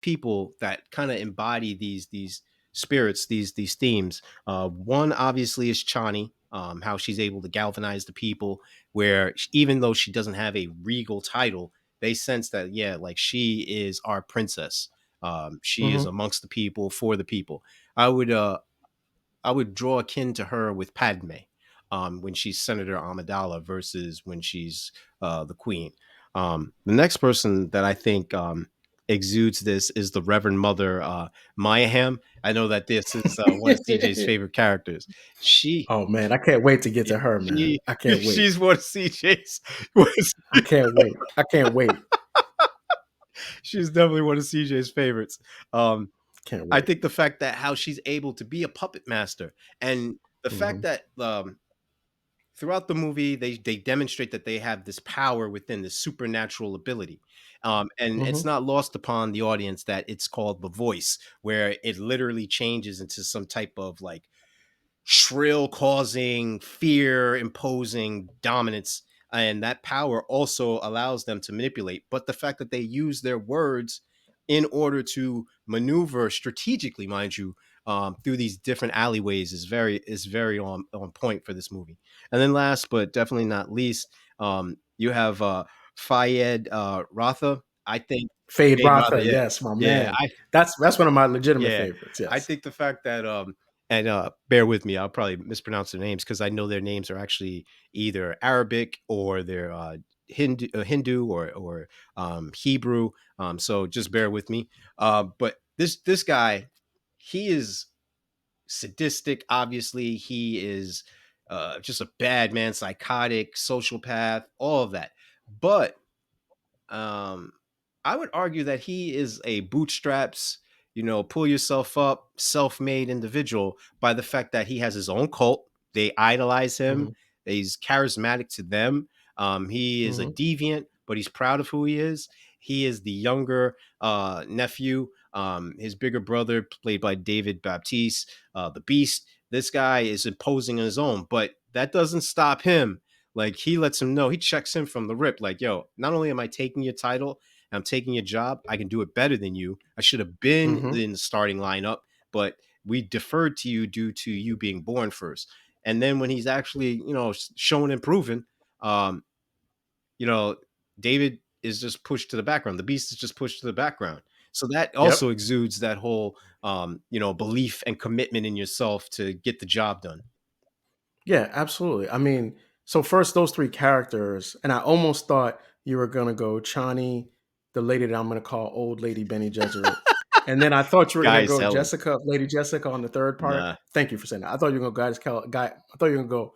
people that kind of embody these spirits, these themes. One obviously is Chani, how she's able to galvanize the people, where even though she doesn't have a regal title, they sense that, yeah, like she is our princess. She is Mm-hmm. amongst the people, for the people. I would draw akin to her with Padme, when she's Senator Amidala versus when she's the Queen. The next person that I think exudes this is the Reverend Mother Mayaham. I know that this is one of CJ's favorite characters. She, Oh man, I can't wait to get to her, man. she, I can't wait. she's one of CJ's. I can't wait. I can't wait. She's definitely one of CJ's favorites. Um, Can't I wait. think the fact that how she's able to be a puppet master, and the fact Mm-hmm. that throughout the movie they demonstrate that they have this power within, this supernatural ability, and it's Mm-hmm. not lost upon the audience that it's called the voice, where it literally changes into some type of like shrill, causing fear, imposing dominance, and that power also allows them to manipulate. But the fact that they use their words in order to maneuver strategically, mind you, through these different alleyways is very on point for this movie. And then last but definitely not least, you have Fayed Ratha. I think Fade Fayed Ratha, Rotha, yeah, yes, my yeah. man. That's one of my legitimate Yeah, favorites. I Yes. think the fact that and bear with me, I'll probably mispronounce their names because I know their names are actually either Arabic or they're Hindu or Hebrew. So just bear with me. But this guy, he is sadistic. Obviously, he is just a bad man, psychotic, sociopath, all of that. But um, I would argue that he is a bootstraps, pull yourself up, self-made individual by the fact that he has his own cult. They idolize him. Mm-hmm. He's charismatic to them. He is a Mm-hmm. deviant, but he's proud of who he is. He is the younger nephew. His bigger brother, played by David Baptiste, the Beast. This guy is imposing on his own, but that doesn't stop him. Like, he lets him know, he checks him from the rip, like, yo, not only am I taking your title, I'm taking your job, I can do it better than you. I should have been Mm-hmm. in the starting lineup, but we deferred to you due to you being born first. And then when he's actually, shown and proven, um, you know, David is just pushed to the background. The beast is just pushed to the background. So that also Yep. exudes that whole, belief and commitment in yourself to get the job done. Yeah, absolutely. I mean, so first those three characters, and I almost thought you were gonna go Chani, the lady that I'm gonna call old lady Benny Gesserit. And then I thought you were gonna Guys, go Helen. Jessica, Lady Jessica on the third part. Nah. Thank you for saying that. I thought you were gonna I thought you were gonna go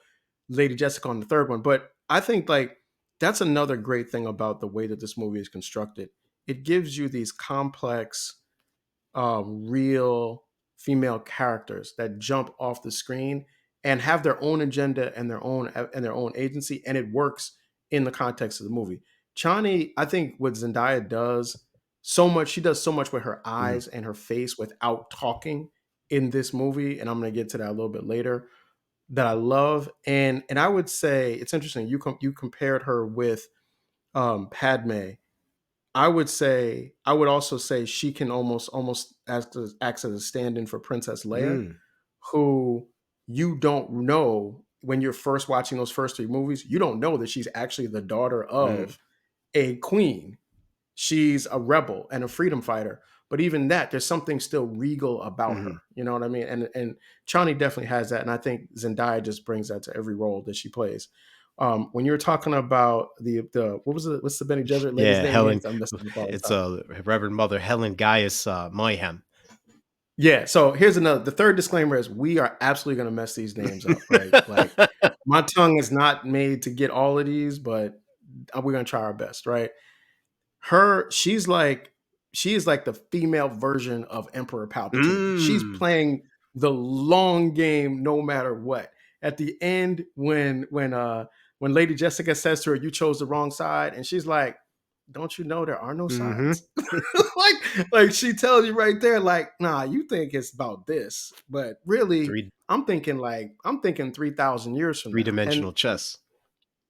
Lady Jessica on the third one. But I think like that's another great thing about the way that this movie is constructed. It gives you these complex real female characters that jump off the screen and have their own agenda and their own agency, and it works in the context of the movie. Chani, I think what Zendaya does so much, she does so much with her Mm. eyes and her face without talking in this movie, and I'm going to get to that a little bit later. That I love, and I would say it's interesting. You compared her with Padme. I would also say she can almost acts as a stand-in for Princess Leia, Mm. who you don't know when you're first watching those first three movies. You don't know that she's actually the daughter Mm. of a queen. She's a rebel and a freedom fighter. But even that, there's something still regal about Mm. her. You know what I mean? And Chani definitely has that. And I think Zendaya just brings that to every role that she plays. When you're talking about the what was it? What's the Benny Gesserit lady's Yeah, name again? Helen. 'Cause I'm messing up all the It's time. Reverend Mother Helen Gaius Mayhem. Yeah. So here's another. The third disclaimer is we are absolutely going to mess these names up, right? Like my tongue is not made to get all of these, but we're going to try our best, right? Her, she is like the female version of Emperor Palpatine. She's Mm. playing the long game no matter what. At the end, when Lady Jessica says to her, "You chose the wrong side," and she's like, "Don't you know there are no Hmm. sides?" like she tells you right there, like, "Nah, you think it's about this, but really, Three I'm thinking 3,000 years from now." And dimensional chess.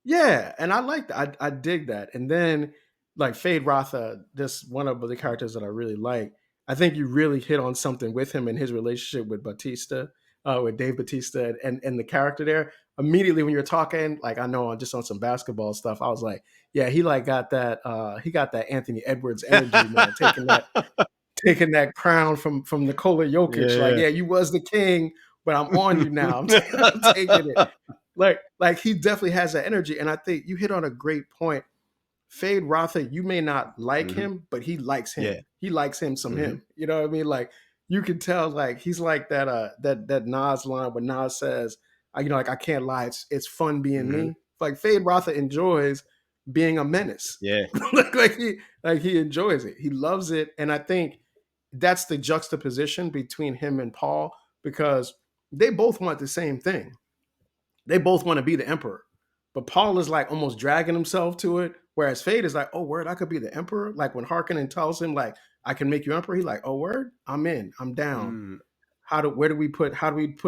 yeah, and I like that. I dig that. And then like Fade Rotha, just one of the characters that I really like. I think you really hit on something with him and his relationship with Dave Batista, and the character there. Immediately when you're talking, like I know just on some basketball stuff, I was like, yeah, he like got that he got that Anthony Edwards energy, man, taking that crown from Nikola Jokic. Like, Yeah. yeah, you was the king, but I'm on you now. I'm taking it. Like he definitely has that energy, and I think you hit on a great point. Fade Rotha, you may not like Mhm. him, but he likes Yeah. him. He likes him some Mhm. him. You know what I mean? Like you can tell, like he's like that Nas line when Nas says, like I can't lie, it's fun being Mhm. me. Like Fade Rotha enjoys being a menace. Yeah. like he enjoys it. He loves it. And I think that's the juxtaposition between him and Paul, because they both want the same thing. They both want to be the emperor. But Paul is like almost dragging himself to it. Whereas Fade is like, oh, word, I could be the emperor. Like when Harkonnen tells him, like, I can make you emperor, he's like, oh, word, I'm in, I'm down. Mm. How do we put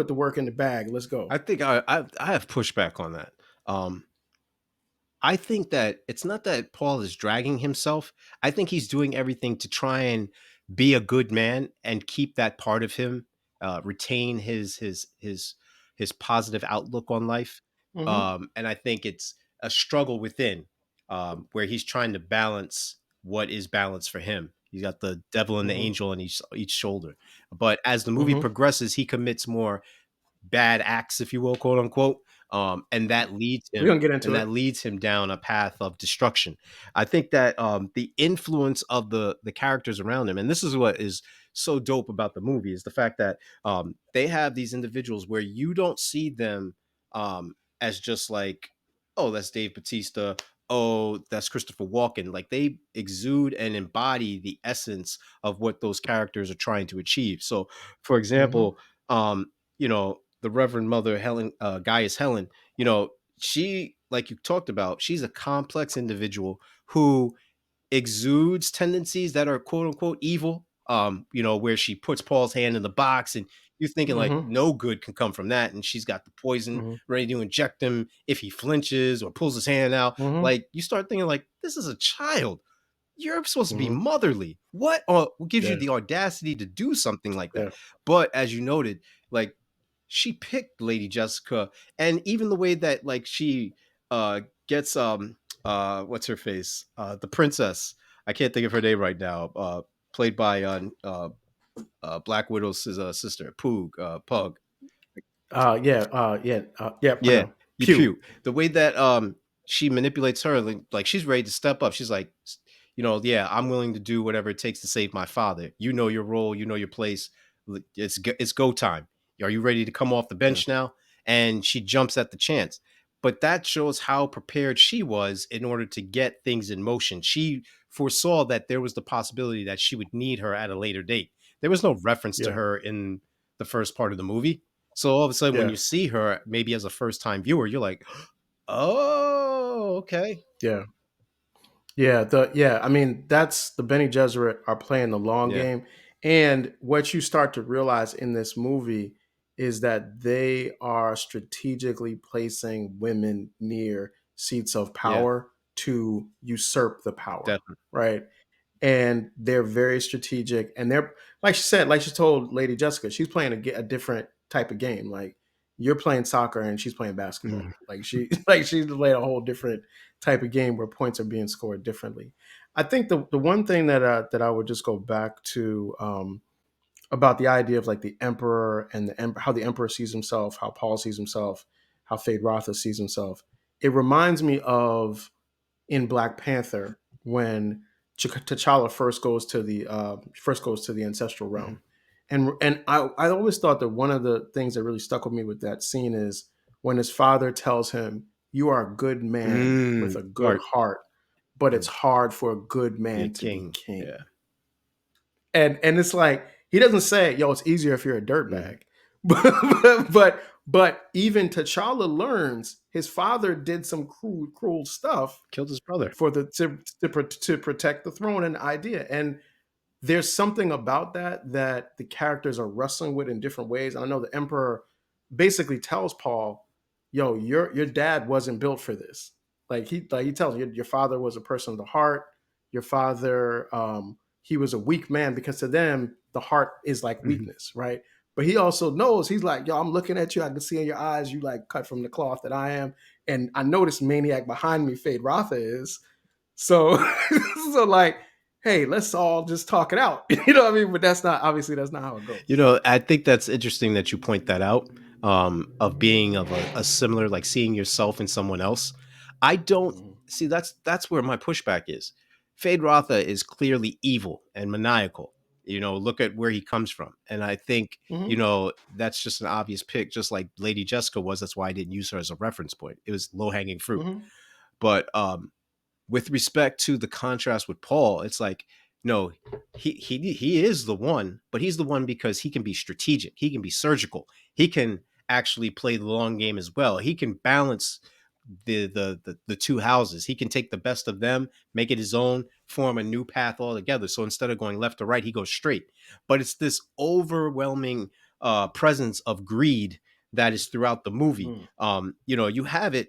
the work in the bag? Let's go. I think I have pushback on that. Um, I think that it's not that Paul is dragging himself. I think he's doing everything to try and be a good man and keep that part of him, retain his positive outlook on life. Mm-hmm. And I think it's a struggle within, where he's trying to balance what is balance for him. He's got the devil and the Mm-hmm. angel on each shoulder. But as the movie Mm-hmm. progresses, he commits more bad acts, if you will, quote unquote. And that leads We're him gonna get into it. down a path of destruction. I think that the influence of the characters around him, and this is what is so dope about the movie, is the fact that they have these individuals where you don't see them as just like, oh, that's Dave Batista. Oh, that's Christopher Walken. Like they exude and embody the essence of what those characters are trying to achieve. So, for Mm-hmm. example, the Reverend Mother Helen, Gaius Helen, she, like you talked about, she's a complex individual who exudes tendencies that are quote unquote evil. Where she puts Paul's hand in the box and you're thinking like Mm-hmm. no good can come from that. And she's got the poison Mm-hmm. ready to inject him if he flinches or pulls his hand out. Mm-hmm. Like you start thinking like this is a child. You're supposed to be Mm-hmm. motherly. What gives you Yeah. the audacity to do something like that? Yeah. But as you noted, like she picked Lady Jessica, and even the way that like she gets what's her face? The princess. I can't think of her name right now. Played by Black Widow's sister, Pug. Yeah, I Yeah, know. you Pew. pew. The way that she manipulates her, like she's ready to step up. She's like, yeah, I'm willing to do whatever it takes to save my father. You know your role, you know your place. It's go time. Are you ready to come off the Yeah. bench now? And she jumps at the chance. But that shows how prepared she was in order to get things in motion. She foresaw that there was the possibility that she would need her at a later date. There was no reference to Yeah. her in the first part of the movie. So all of a sudden, when Yeah. you see her, maybe as a first time viewer, you're like, "Oh, okay, Yeah. Yeah, I mean, that's the Benny Gesserit are playing the long yeah, game. And what you start to realize in this movie is that they are strategically placing women near seats of yeah, power to usurp the power, definitely, right? And they're very strategic. And they're, like she said, like she told Lady Jessica, she's playing a different type of game. Like you're playing soccer and she's playing mhm, basketball. Like she's playing a whole different type of game where points are being scored differently. I think the one thing that I would just go back to, about the idea of like the emperor and how the emperor sees himself, how Paul sees himself, how Fade Rotha sees himself. It reminds me of in Black Panther when T'Challa first goes to the ancestral mhm. realm, and I always thought that one of the things that really stuck with me with that scene is when his father tells him, "You are a good man with a good Smart, heart, but it's mm, hard for a good be a man to be king, king." yeah, And it's like he doesn't say, "Yo, it's easier if you're a mhm. dirtbag," but even T'Challa learns his father did some cruel stuff Killed his brother, for the to protect the throne and the idea. And there's something about that the characters are wrestling with in different ways. And I know the Emperor basically tells Paul, "Yo, your dad wasn't built for this." Like he tells you, your father was a person of the heart. Your father, he was a weak man, because to them the heart is like Mhm. weakness, right? But he also knows, he's like, yo, I'm looking at you. I can see in your eyes you like cut from the cloth that I am, and I know this maniac behind me, Fade Rotha, is. So, so like, hey, let's all just talk it out. You know what I mean? But that's not, obviously that's not how it You goes. know, I think that's interesting that you point that out, of being of a similar, like seeing yourself in someone else. I don't Mm-hmm. see that's where my pushback is. Fade Rotha is clearly evil and maniacal. You know, look at where he comes from. And I think, you Mm-hmm. know, that's just an obvious pick, just like Lady Jessica was. That's why I didn't use her as a reference point. It was low hanging fruit. Mm-hmm. But with respect to the contrast with Paul, it's like, no, he is the one, but he's the one because he can be strategic, he can be surgical, he can actually play the long game as well. He can balance the two houses. He can take the best of them, make it his own, form a new path altogether. So instead of going left or right, he goes straight. But it's this overwhelming presence of greed that is throughout the movie. Mm-hmm. You know, you have it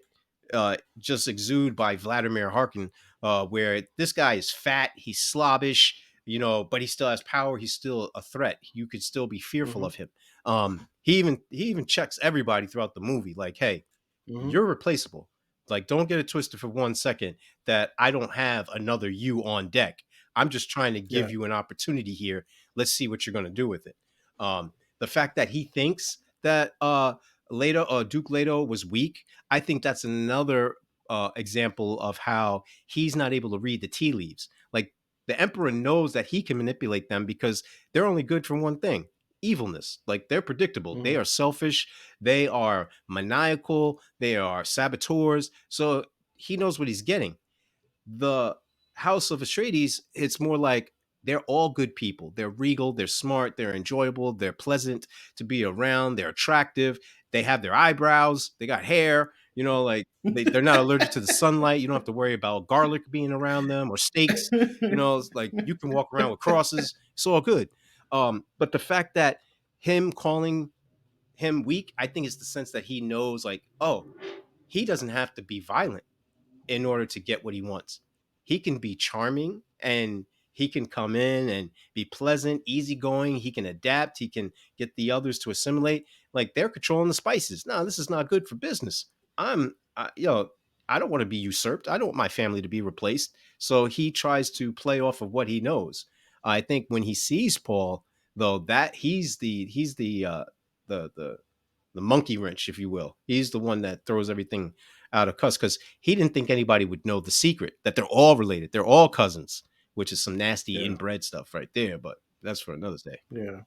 just exude by Vladimir Harkin, where this guy is fat, he's slobbish, you know, but he still has power. He's still a threat. You could still be fearful Mm-hmm. of him. He even checks everybody throughout the movie, like, hey, Mm-hmm. you're replaceable. Like, don't get it twisted for 1 second that I don't have another you on deck. I'm just trying to give Yeah. you an opportunity here. Let's see what you're going to do with it. The fact that he thinks that Leto, Duke Leto was weak, I think that's another example of how he's not able to read the tea leaves. Like, the Emperor knows that he can manipulate them because they're only good for one thing: evilness. Like, they're predictable. They Mm-hmm. are selfish. They are maniacal. They are saboteurs. So he knows what he's getting. The House of Atreides, it's more like they're all good people. They're regal, they're smart, they're enjoyable, they're pleasant to be around, they're attractive, they have their eyebrows, they got hair, you know, like they're not allergic to the sunlight. You don't have to worry about garlic being around them or steaks. You know, it's like you can walk around with crosses. It's all good. But the fact that him calling him weak, I think is the sense that he knows, like, oh, he doesn't have to be violent in order to get what he wants. He can be charming and he can come in and be pleasant, easygoing. He can adapt. He can get the others to assimilate. Like, they're controlling the spices. No, this is not good for business. You know, I don't want to be usurped. I don't want my family to be replaced. So he tries to play off of what he knows. I think when he sees Paul, though, that he's the the the monkey wrench, if you will. He's the one that throws everything out of cuss because he didn't think anybody would know the secret that they're all related. They're all cousins, which is some nasty Yeah. inbred stuff right there. But that's for another day. Yeah.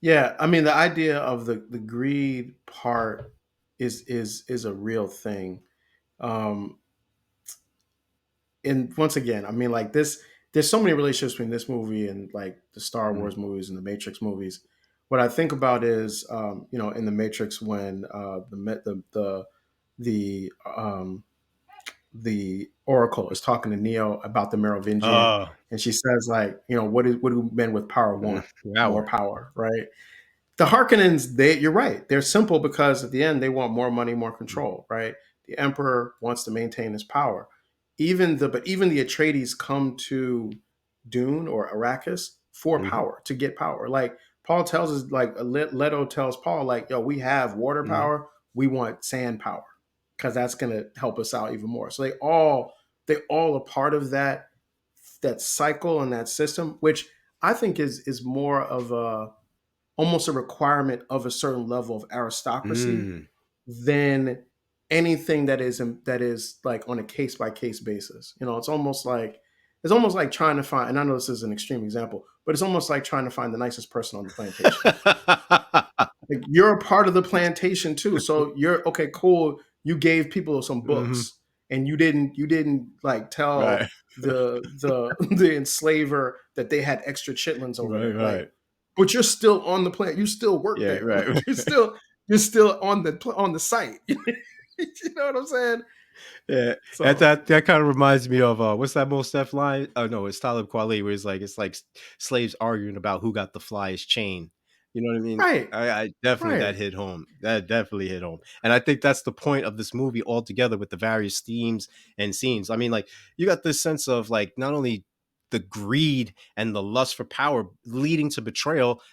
Yeah. I mean, the idea of the greed part is a real thing. Um, and once again, I mean, like this, there's so many relationships between this movie and like the Star Mm. Wars movies and the Matrix movies. What I think about is, you know, in the Matrix, when the the Oracle is talking to Neo about the Merovingian, Oh, and she says, like, you know, what do men with power want? More hour. power, right? The Harkonnens, they, you're right. They're simple because at the end they want more money, more Mm. control, right? The Emperor wants to maintain his power. Even the Atreides come to Dune or Arrakis for Mhm. power, to get power. Like Paul tells us, like Leto tells Paul, like, yo, we have water Mhm. power, we want sand power because that's gonna help us out even more. So they all are part of that cycle and that system, which I think is more of a almost a requirement of a certain level of aristocracy Mm. than anything that is like on a case by case basis. You know, it's almost like trying to find. And I know this is an extreme example, but it's almost like trying to find the nicest person on the plantation. Like, you're a part of the plantation too, so you're okay. Cool. You gave people some Mhm. books, and you didn't like tell Right. the enslaver that they had extra chitlins over Right. there. Like, Right. but you're still on the plant. You still work Yeah. there. Right. Like, you're still on the site. You know what I'm saying? Yeah, So that kind of reminds me of what's that Most Def line? Oh no, it's Talib Kweli, where it's like slaves arguing about who got the flyest chain. You know what I mean? right, I definitely, right. that hit home. That definitely hit home, and I think that's the point of this movie altogether with the various themes and scenes. I mean, like, you got this sense of, like, not only the greed and the lust for power leading to betrayal